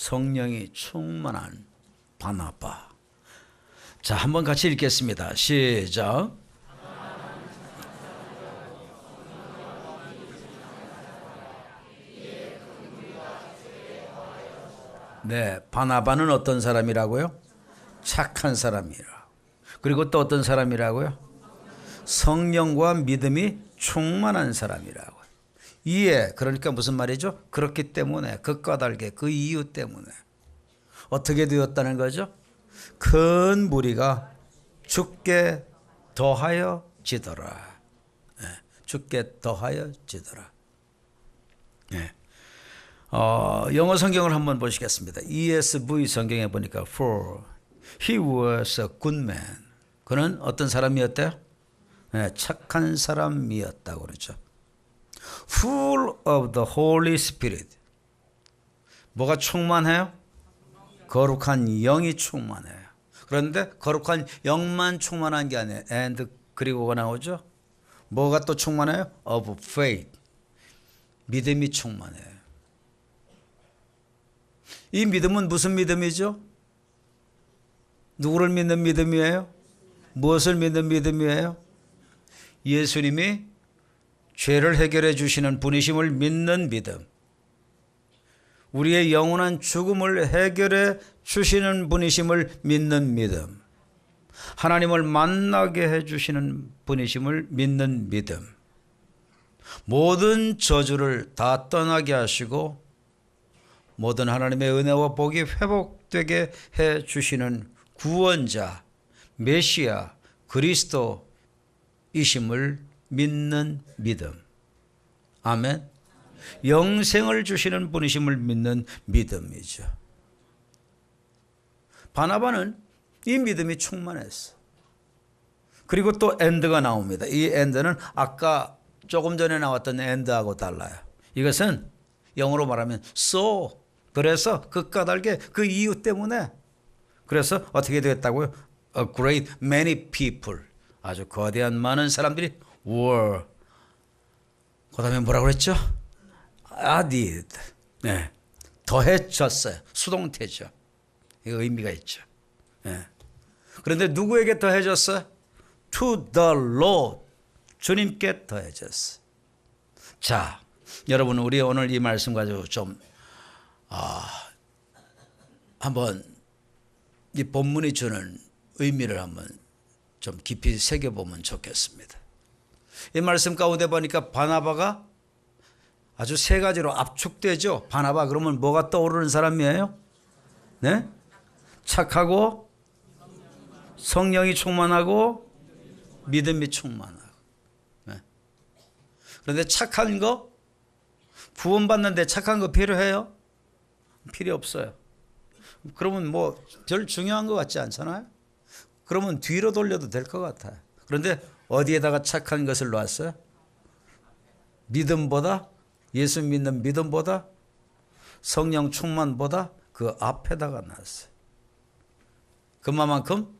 성령이 충만한 바나바. 자, 한번 같이 읽겠습니다. 시작. 네, 바나바는 어떤 사람이라고요? 착한 사람이라. 그리고 또 어떤 사람이라고요? 성령과 믿음이 충만한 사람이라고요. 이에, 그러니까 무슨 말이죠? 그렇기 때문에, 극과 달게 그 이유 때문에 어떻게 되었다는 거죠? 큰 무리가 주께 더하여 지더라. 네, 주께 더하여 지더라. 네. 영어 성경을 한번 보시겠습니다. ESV 성경에 보니까 For he was a good man. 그는 어떤 사람이었대요? 네, 착한 사람이었다고 그러죠. Full of the Holy Spirit. 뭐가 충만해요? 거룩한 영이 충만해요. 그런데 거룩한 영만 충만한 게 아니에요. And 그리고 나오죠. 뭐가 또 충만해요? Of faith. 믿음이 충만해요. 이 믿음은 무슨 믿음이죠? 누구를 믿는 믿음이에요? 무엇을 믿는 믿음이에요? 예수님이 죄를 해결해 주시는 분이심을 믿는 믿음. 우리의 영원한 죽음을 해결해 주시는 분이심을 믿는 믿음. 하나님을 만나게 해 주시는 분이심을 믿는 믿음. 모든 저주를 다 떠나게 하시고 모든 하나님의 은혜와 복이 회복되게 해 주시는 구원자, 메시아, 그리스도이심을 믿는 믿음. 아멘. 영생을 주시는 분이심을 믿는 믿음이죠. 바나바는 이 믿음이 충만했어. 그리고 또 엔드가 나옵니다. 이 엔드는 아까 조금 전에 나왔던 엔드하고 달라요. 이것은 영어로 말하면 so. 그래서 극과 달게 그 이유 때문에 그래서 어떻게 되었다고요? A great many people. 아주 거대한 많은 사람들이 were. 그 다음에 뭐라고 그랬죠? added. 네. 더해졌어요. 수동태죠. 이거 의미가 있죠. 네. 그런데 누구에게 더해졌어요? To the Lord. 주님께 더해졌어요. 자, 여러분 우리 오늘 이 말씀 가지고 좀 한번 이 본문이 주는 의미를 한번 좀 깊이 새겨보면 좋겠습니다. 이 말씀 가운데 보니까 바나바가 아주 세 가지로 압축되죠. 바나바 그러면 뭐가 떠오르는 사람이에요? 네? 착하고 성령이 충만하고 믿음이 충만하고. 네. 그런데 착한 거 구원받는데 착한 거 필요해요? 필요 없어요. 그러면 뭐 별 중요한 것 같지 않잖아요. 그러면 뒤로 돌려도 될 것 같아요. 그런데 어디에다가 착한 것을 놨어요? 믿음보다, 예수 믿는 믿음보다, 성령 충만보다 그 앞에다가 놨어요. 그만큼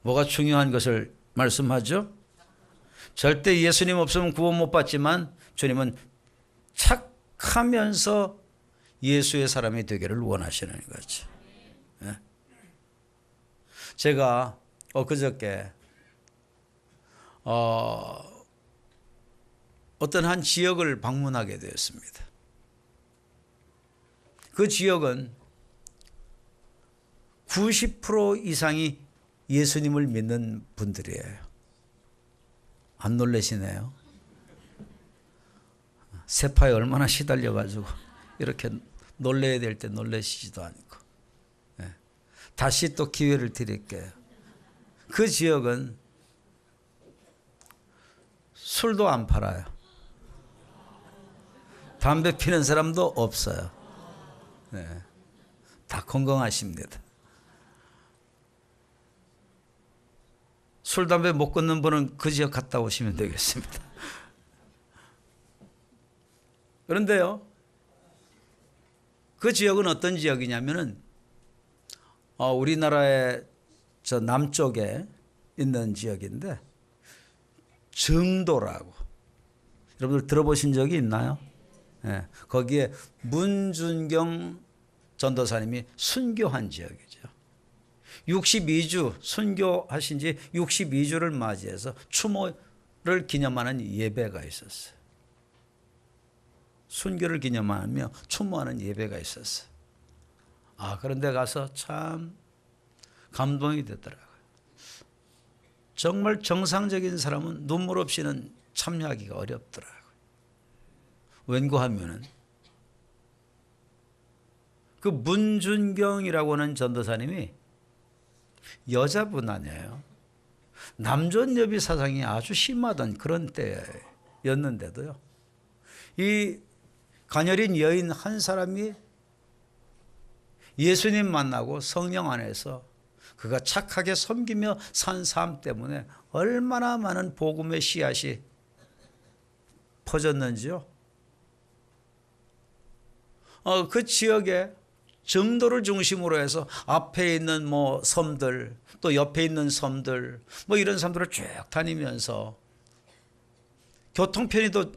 뭐가 중요한 것을 말씀하죠? 절대 예수님 없으면 구원 못 받지만 주님은 착하면서 예수의 사람이 되기를 원하시는 거죠. 네? 제가 엊그저께 어떤 한 지역을 방문하게 되었습니다. 그 지역은 90% 이상이 예수님을 믿는 분들이에요. 안 놀라시네요. 세파에 얼마나 시달려가지고 이렇게 놀래야 될 때 놀라시지도 않고. 네. 다시 또 기회를 드릴게요. 그 지역은 술도 안 팔아요. 담배 피는 사람도 없어요. 네. 다 건강하십니다. 술, 담배 못 끊는 분은 그 지역 갔다 오시면 되겠습니다. 그런데요, 그 지역은 어떤 지역이냐면은, 우리나라의 저 남쪽에 있는 지역인데, 정도라고. 여러분들 들어보신 적이 있나요? 네, 거기에 문준경 전도사님이 순교한 지역이죠. 62주 순교하신 지 62주를 맞이해서 추모를 기념하는 예배가 있었어요. 순교를 기념하며 추모하는 예배가 있었어요. 그런데 가서 참 감동이 되더라고요. 정말 정상적인 사람은 눈물 없이는 참여하기가 어렵더라고요. 왠고하면은 그 문준경이라고 하는 전도사님이 여자분 아니에요. 남존여비 사상이 아주 심하던 그런 때였는데도요, 이 가녀린 여인 한 사람이 예수님 만나고 성령 안에서 그가 착하게 섬기며 산 삶 때문에 얼마나 많은 복음의 씨앗이 퍼졌는지요. 그 지역에 정도를 중심으로 해서 앞에 있는 섬들, 또 옆에 있는 섬들, 이런 섬들을 쭉 다니면서 교통편의도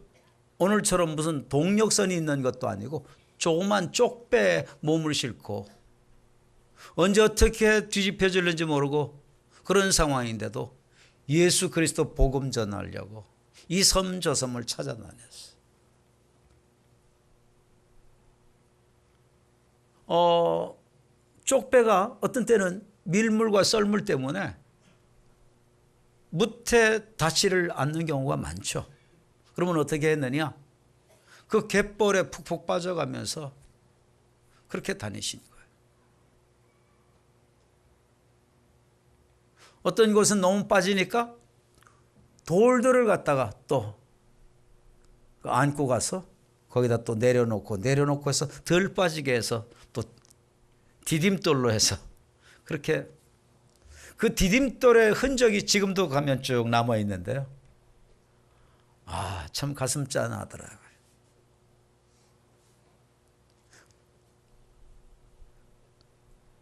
오늘처럼 무슨 동력선이 있는 것도 아니고 조그만 쪽배에 몸을 싣고 언제 어떻게 뒤집혀질는지 모르고 그런 상황인데도 예수 그리스도 복음 전하려고 이 섬 저 섬을 찾아다녔어요. 쪽배가 어떤 때는 밀물과 썰물 때문에 무태 닿지를 않는 경우가 많죠. 그러면 어떻게 했느냐? 그 갯벌에 푹푹 빠져가면서 그렇게 다니신 거예요. 어떤 곳은 너무 빠지니까 돌들을 갖다가 또 안고 가서 거기다 또 내려놓고 해서 덜 빠지게 해서 또 디딤돌로 해서 그렇게 그 디딤돌의 흔적이 지금도 가면 쭉 남아 있는데요. 참 가슴 짠하더라고요.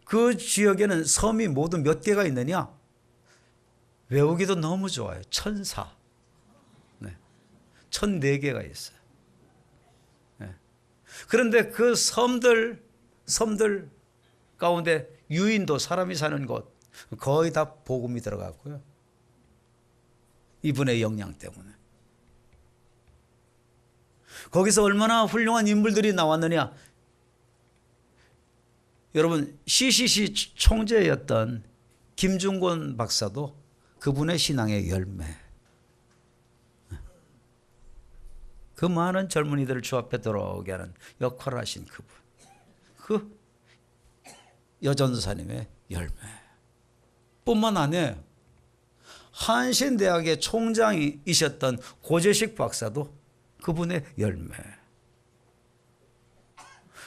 그 지역에는 섬이 모두 몇 개가 있느냐? 외우기도 너무 좋아요. 1004. 1004개가 있어요. 그런데 그 섬들 가운데 유인도 사람이 사는 곳 거의 다 복음이 들어갔고요. 이분의 영향 때문에. 거기서 얼마나 훌륭한 인물들이 나왔느냐. 여러분 CCC 총재였던 김중곤 박사도 그분의 신앙의 열매. 그 많은 젊은이들을 주 앞에 들어오게 하는 역할을 하신 그분. 그 여전도사님의 열매. 뿐만 아니에요. 한신대학의 총장이셨던 고재식 박사도 그분의 열매.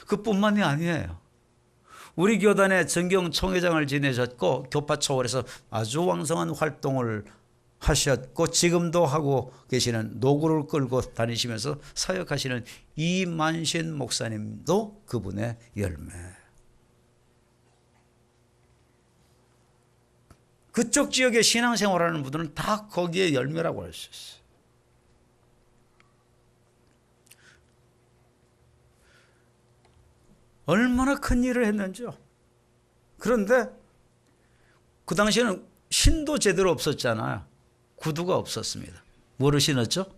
그뿐만이 아니에요. 우리 교단의 정경 총회장을 지내셨고 교파 초월에서 아주 왕성한 활동을 하셨고 지금도 하고 계시는 노구를 끌고 다니시면서 사역하시는 이만신 목사님도 그분의 열매. 그쪽 지역에 신앙생활하는 분들은 다 거기에 열매라고 할 수 있어요. 얼마나 큰 일을 했는지요. 그런데 그 당시에는 신도 제대로 없었잖아요. 구두가 없었습니다. 뭐를 신었죠?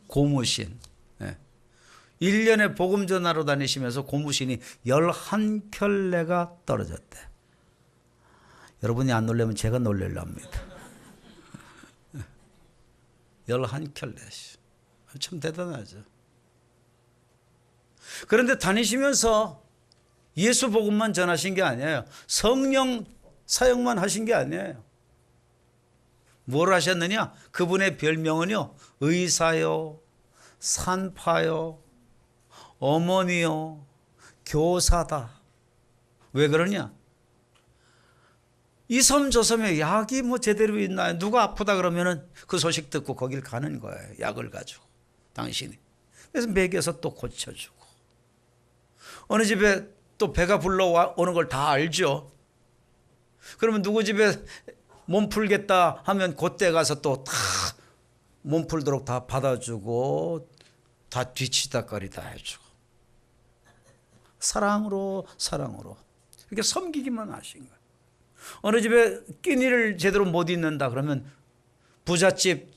고무신. 1년에 복음 전하러 다니시면서 고무신이 11켤레가 떨어졌대. 여러분이 안 놀라면 제가 놀랄랍니다. 11켤레씩. 참 대단하죠. 그런데 다니시면서 예수 복음만 전하신 게 아니에요. 성령 사역만 하신 게 아니에요. 뭘 하셨느냐? 그분의 별명은요, 의사요, 산파요, 어머니요, 교사다. 왜 그러냐? 이 섬 저 섬에 약이 제대로 있나요? 누가 아프다 그러면은 그 소식 듣고 거길 가는 거예요. 약을 가지고. 당신이. 그래서 먹여서 또 고쳐주고. 어느 집에 또 배가 불러오는 걸 다 알죠. 그러면 누구 집에 몸 풀겠다 하면 그때 가서 또 다 몸 풀도록 다 받아주고 다 뒤치다거리 다 해주고. 사랑으로 사랑으로 이렇게 섬기기만 하신 거예요. 어느 집에 끼니를 제대로 못 잊는다 그러면 부잣집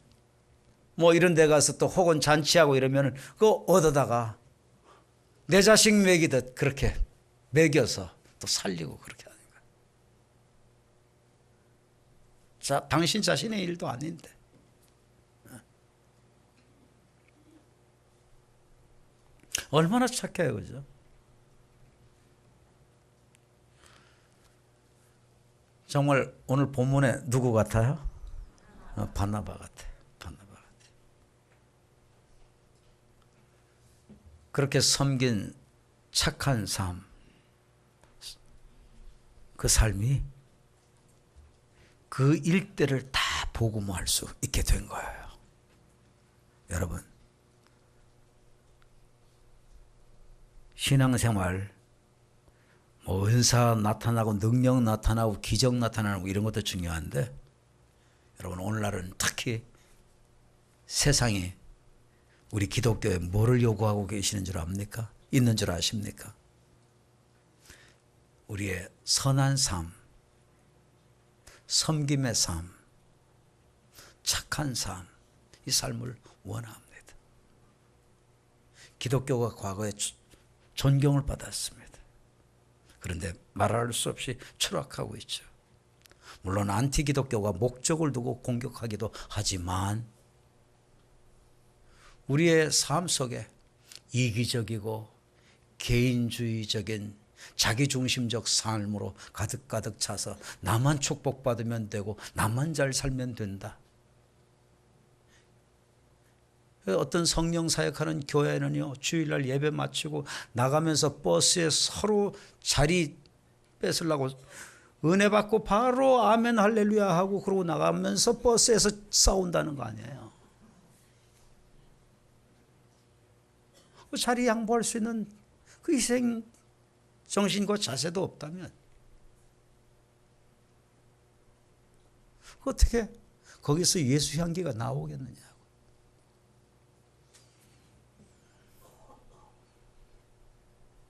뭐 이런 데 가서 또 혹은 잔치하고 이러면 그거 얻어다가 내 자식 먹이듯 그렇게 먹여서 또 살리고 그렇게 하는 거예요. 자, 당신 자신의 일도 아닌데. 얼마나 착해요, 그죠? 정말 오늘 본문에 누구 같아요? 바나바 같아요. 바나바 같아요. 그렇게 섬긴 착한 삶, 그 삶이 그 일대를 다 복음화할 수 있게 된 거예요. 여러분, 신앙생활 뭐 은사 나타나고 능력 나타나고 기적 나타나고 이런 것도 중요한데 여러분 오늘날은 특히 세상이 우리 기독교에 뭐를 요구하고 계시는 줄 압니까? 있는 줄 아십니까? 우리의 선한 삶, 섬김의 삶, 착한 삶, 이 삶을 원합니다. 기독교가 과거에 존경을 받았습니다. 그런데 말할 수 없이 추락하고 있죠. 물론 안티기독교가 목적을 두고 공격하기도 하지만 우리의 삶 속에 이기적이고 개인주의적인 자기중심적 삶으로 가득가득 차서 나만 축복받으면 되고 나만 잘 살면 된다. 어떤 성령 사역하는 교회는요, 주일날 예배 마치고 나가면서 버스에 서로 자리 뺏으려고 은혜 받고 바로 아멘 할렐루야 하고 그러고 나가면서 버스에서 싸운다는 거 아니에요. 그 자리 양보할 수 있는 그 희생 정신과 자세도 없다면 어떻게 거기서 예수 향기가 나오겠느냐.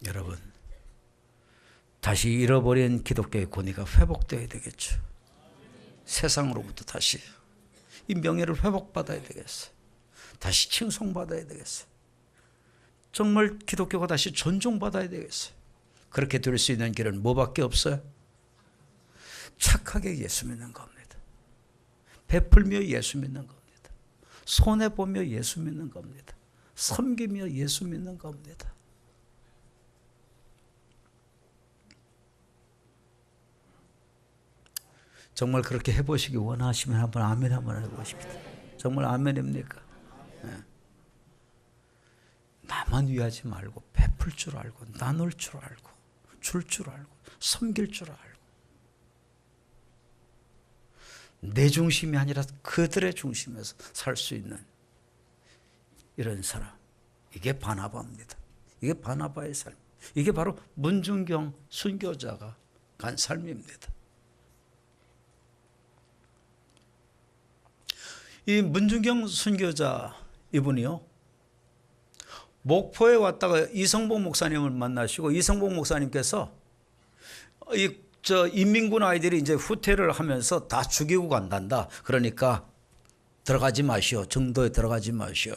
여러분, 다시 잃어버린 기독교의 권위가 회복되어야 되겠죠. 세상으로부터 다시 이 명예를 회복받아야 되겠어요. 다시 칭송받아야 되겠어요. 정말 기독교가 다시 존중받아야 되겠어요. 그렇게 될 수 있는 길은 뭐밖에 없어요? 착하게 예수 믿는 겁니다. 베풀며 예수 믿는 겁니다. 손해보며 예수 믿는 겁니다. 섬기며 예수 믿는 겁니다. 정말 그렇게 해보시기 원하시면 한번 아멘 한번 해보십시다. 정말 아멘입니까? 네. 나만 위하지 말고 베풀 줄 알고 나눌 줄 알고 줄 줄 알고 섬길 줄 알고 내 중심이 아니라 그들의 중심에서 살 수 있는 이런 사람, 이게 바나바입니다. 이게 바나바의 삶, 이게 바로 문중경 순교자가 간 삶입니다. 이 문중경 순교자 이분이요, 목포에 왔다가 이성복 목사님을 만나시고 이성복 목사님께서 인민군 아이들이 이제 후퇴를 하면서 다 죽이고 간단다. 그러니까 들어가지 마시오. 정도에 들어가지 마시오.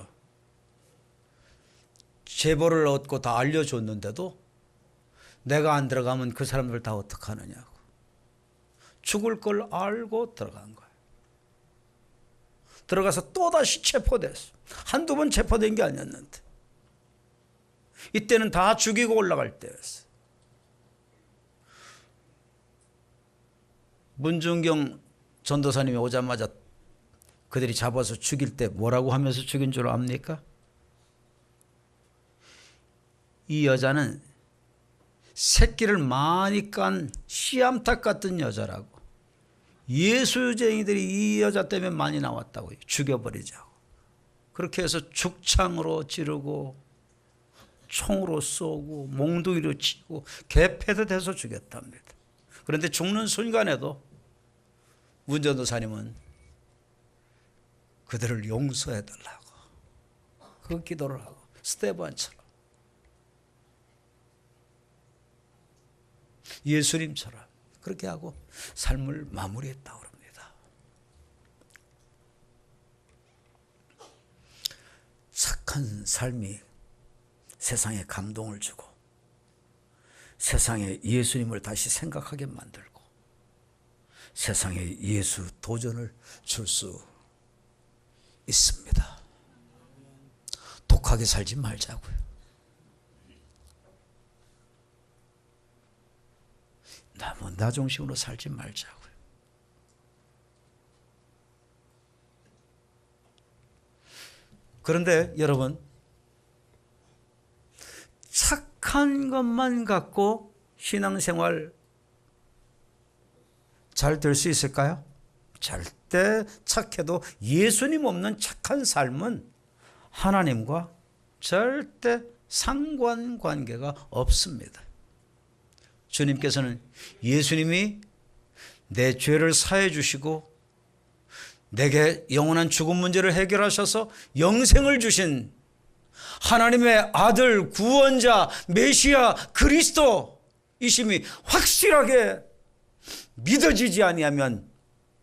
제보를 얻고 다 알려줬는데도 내가 안 들어가면 그 사람들 다 어떡하느냐고. 죽을 걸 알고 들어간 거예요. 들어가서 또다시 체포됐어. 한두 번 체포된 게 아니었는데. 이때는 다 죽이고 올라갈 때였어. 문중경 전도사님이 오자마자 그들이 잡아서 죽일 때 뭐라고 하면서 죽인 줄 압니까? 이 여자는 새끼를 많이 깐 씨암탉 같은 여자라고. 예수쟁이들이 이 여자 때문에 많이 나왔다고. 죽여버리자고. 그렇게 해서 죽창으로 찌르고 총으로 쏘고 몽둥이로 치고 개패도 돼서 죽였답니다. 그런데 죽는 순간에도 문 전도사님은 그들을 용서해달라고 그 기도를 하고 스테반처럼 예수님처럼 그렇게 하고 삶을 마무리했다고 합니다. 착한 삶이 세상에 감동을 주고 세상에 예수님을 다시 생각하게 만들고 세상에 예수 도전을 줄 수 있습니다. 독하게 살지 말자고요. 나 중심으로 살지 말자고요. 그런데 여러분, 착한 것만 갖고 신앙생활 잘 될 수 있을까요? 절대 착해도 예수님 없는 착한 삶은 하나님과 절대 상관관계가 없습니다. 주님께서는 예수님이 내 죄를 사해 주시고 내게 영원한 죽음 문제를 해결하셔서 영생을 주신 하나님의 아들, 구원자, 메시아, 그리스도이심이 확실하게 믿어지지 아니하면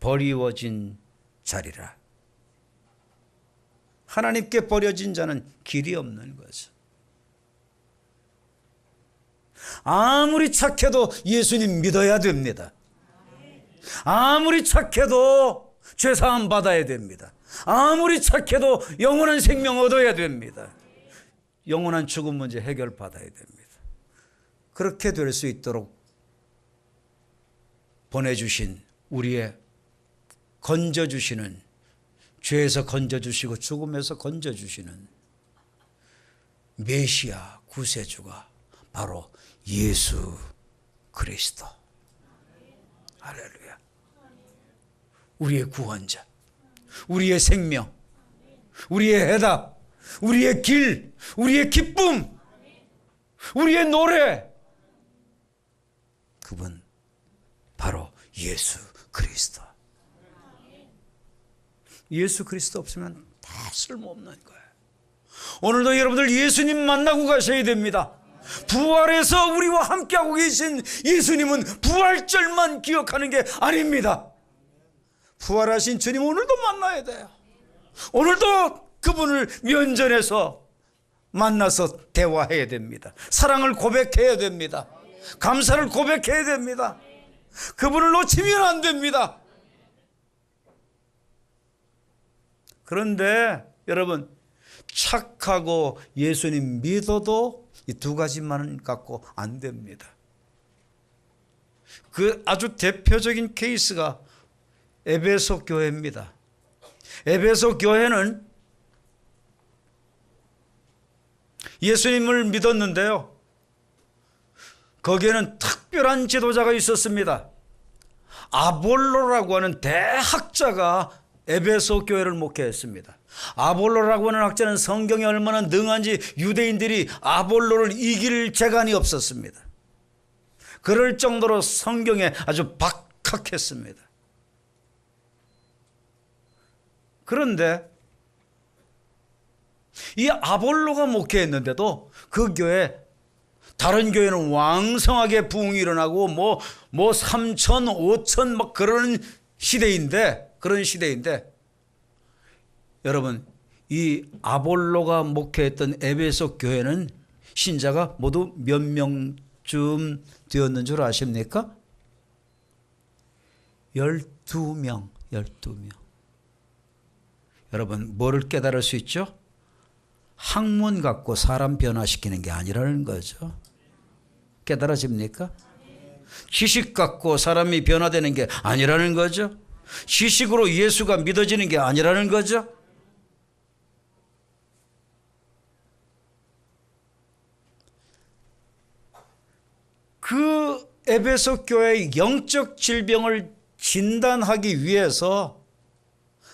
버리워진 자리라. 하나님께 버려진 자는 길이 없는 거죠. 아무리 착해도 예수님 믿어야 됩니다. 아무리 착해도 죄사함 받아야 됩니다. 아무리 착해도 영원한 생명 얻어야 됩니다. 영원한 죽음 문제 해결 받아야 됩니다. 그렇게 될 수 있도록 보내주신 우리의 건져주시는, 죄에서 건져주시고 죽음에서 건져주시는 메시아 구세주가 바로 예수 그리스도. 할렐루야. 우리의 구원자, 우리의 생명, 우리의 해답, 우리의 길, 우리의 기쁨, 우리의 노래, 그분 바로 예수 그리스도. 예수 그리스도 없으면 다 쓸모없는 거예요. 오늘도 여러분들 예수님 만나고 가셔야 됩니다. 부활해서 우리와 함께하고 계신 예수님은 부활절만 기억하는 게 아닙니다. 부활하신 주님 오늘도 만나야 돼요. 오늘도 그분을 면전에서 만나서 대화해야 됩니다. 사랑을 고백해야 됩니다. 감사를 고백해야 됩니다. 그분을 놓치면 안 됩니다. 그런데 여러분, 착하고 예수님 믿어도 이 두 가지만은 갖고 안 됩니다. 그 아주 대표적인 케이스가 에베소 교회입니다. 에베소 교회는 예수님을 믿었는데요, 거기에는 특별한 지도자가 있었습니다. 아볼로라고 하는 대학자가 에베소 교회를 목회했습니다. 아볼로라고 하는 학자는 성경에 얼마나 능한지 유대인들이 아볼로를 이길 재간이 없었습니다. 그럴 정도로 성경에 아주 박학했습니다. 그런데 이 아볼로가 목회했는데도 그 교회, 다른 교회는 왕성하게 부흥이 일어나고 뭐 3천, 5천 막 그런 시대인데 여러분, 이 아볼로가 목회했던 에베소 교회는 신자가 모두 몇 명쯤 되었는 줄 아십니까? 12명. 여러분, 뭐를 깨달을 수 있죠? 학문 갖고 사람 변화시키는 게 아니라는 거죠. 깨달아집니까? 지식 갖고 사람이 변화되는 게 아니라는 거죠. 지식으로 예수가 믿어지는 게 아니라는 거죠. 그 에베소 교회의 영적 질병을 진단하기 위해서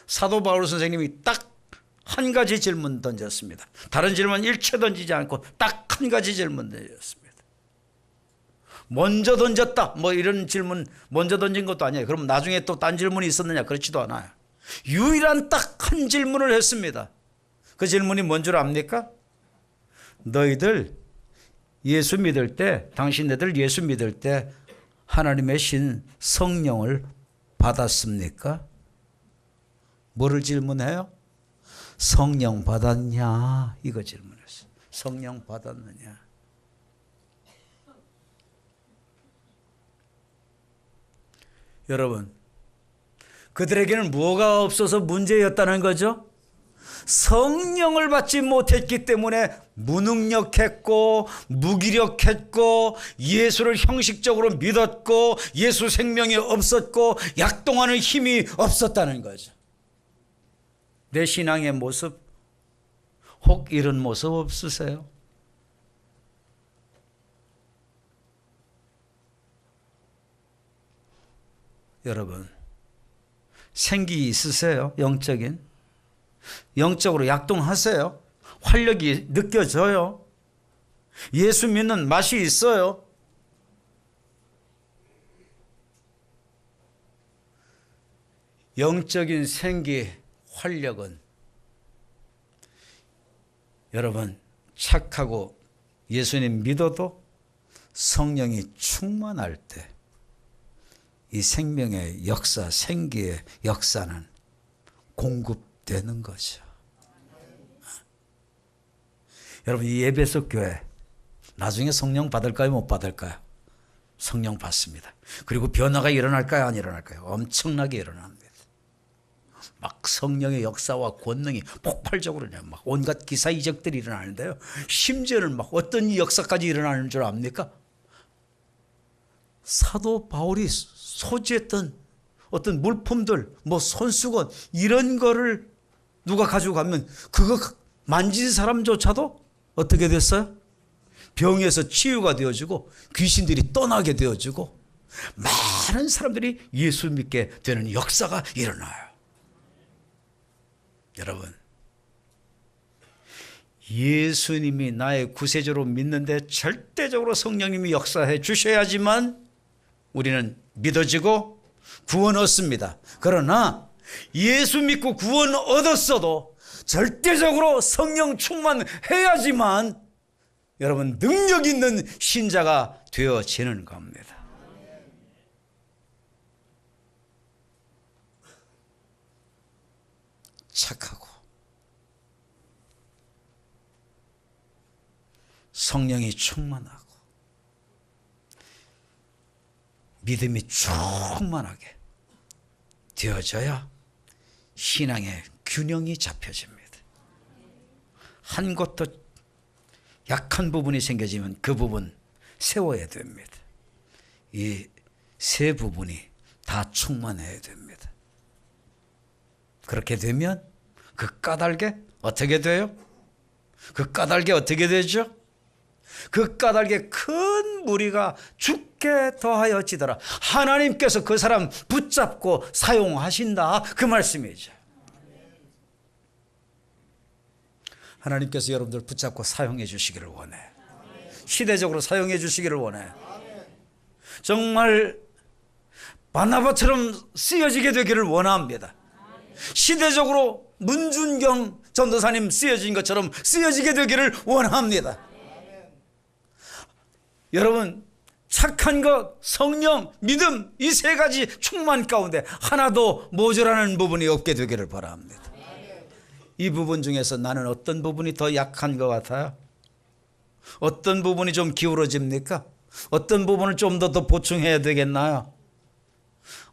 사도 바울 선생님이 딱 한 가지 질문 던졌습니다. 다른 질문 일체 던지지 않고 딱 한 가지 질문 던졌습니다. 먼저 던졌다 뭐 이런 질문 먼저 던진 것도 아니에요. 그럼 나중에 또 딴 질문이 있었느냐? 그렇지도 않아요. 유일한 딱 한 질문을 했습니다. 그 질문이 뭔 줄 압니까? 너희들 예수 믿을 때, 당신네들 예수 믿을 때 하나님의 신 성령을 받았습니까? 뭐를 질문해요? 성령 받았냐? 이거 질문했어요. 성령 받았느냐? 여러분, 그들에게는 뭐가 없어서 문제였다는 거죠? 성령을 받지 못했기 때문에 무능력했고 무기력했고 예수를 형식적으로 믿었고 예수 생명이 없었고 약동하는 힘이 없었다는 거죠. 내 신앙의 모습 혹 이런 모습 없으세요? 여러분, 생기 있으세요? 영적으로 약동하세요? 활력이 느껴져요? 예수 믿는 맛이 있어요? 영적인 생기, 활력은 여러분 착하고 예수님 믿어도 성령이 충만할 때 이 생명의 역사, 생기의 역사는 공급되는 거죠. 여러분, 이 에베소 교회 나중에 성령 받을까요? 못 받을까요? 성령 받습니다. 그리고 변화가 일어날까요? 안 일어날까요? 엄청나게 일어납니다. 막 성령의 역사와 권능이 폭발적으로 막 온갖 기사 이적들이 일어나는데요. 심지어는 막 어떤 역사까지 일어나는 줄 압니까? 사도 바울이 소지했던 어떤 물품들, 뭐 손수건 이런 거를 누가 가지고 가면 그거 만진 사람조차도 어떻게 됐어요? 병에서 치유가 되어지고 귀신들이 떠나게 되어지고 많은 사람들이 예수 믿게 되는 역사가 일어나요. 여러분, 예수님이 나의 구세주로 믿는데 절대적으로 성령님이 역사해 주셔야지만 우리는 믿어지고 구원 얻습니다. 그러나 예수 믿고 구원 얻었어도 절대적으로 성령 충만해야지만 여러분 능력 있는 신자가 되어지는 겁니다. 착하고 성령이 충만하고 믿음이 충만하게 되어져야 신앙의 균형이 잡혀집니다. 한 곳도 약한 부분이 생겨지면 그 부분 세워야 됩니다. 이 세 부분이 다 충만해야 됩니다. 그렇게 되면 그 까닭에 어떻게 돼요? 그 까닭에 어떻게 되죠? 그 까닭에 큰 무리가 죽게 더하여지더라. 하나님께서 그 사람 붙잡고 사용하신다, 그 말씀이죠. 하나님께서 여러분들 붙잡고 사용해 주시기를 원해. 시대적으로 사용해 주시기를 원해. 정말 바나바처럼 쓰여지게 되기를 원합니다. 시대적으로 문준경 전도사님 쓰여진 것처럼 쓰여지게 되기를 원합니다. 여러분, 착한 것, 성령, 믿음, 이 세 가지 충만 가운데 하나도 모자라는 부분이 없게 되기를 바랍니다. 이 부분 중에서 나는 어떤 부분이 더 약한 것 같아요? 어떤 부분이 좀 기울어집니까? 어떤 부분을 좀 더 보충해야 되겠나요?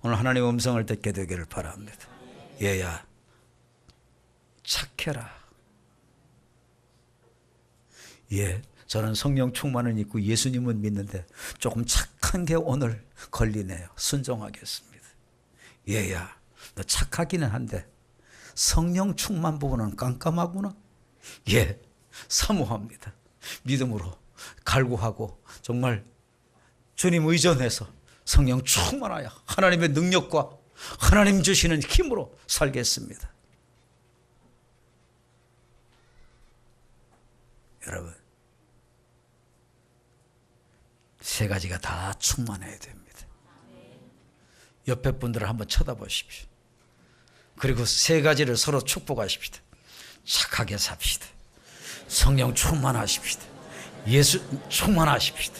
오늘 하나님의 음성을 듣게 되기를 바랍니다. 얘야, 착해라. 예, 저는 성령 충만은 있고 예수님은 믿는데 조금 착한 게 오늘 걸리네요. 순종하겠습니다. 얘야, 너 착하기는 한데 성령 충만 부분은 깜깜하구나. 예, 사모합니다. 믿음으로 갈구하고 정말 주님 의존해서 성령 충만하여 하나님의 능력과 하나님 주시는 힘으로 살겠습니다. 여러분, 세 가지가 다 충만해야 됩니다. 옆에 분들을 한번 쳐다보십시오. 그리고 세 가지를 서로 축복하십시다. 착하게 삽시다. 성령 충만하십시다. 예수 충만하십시다.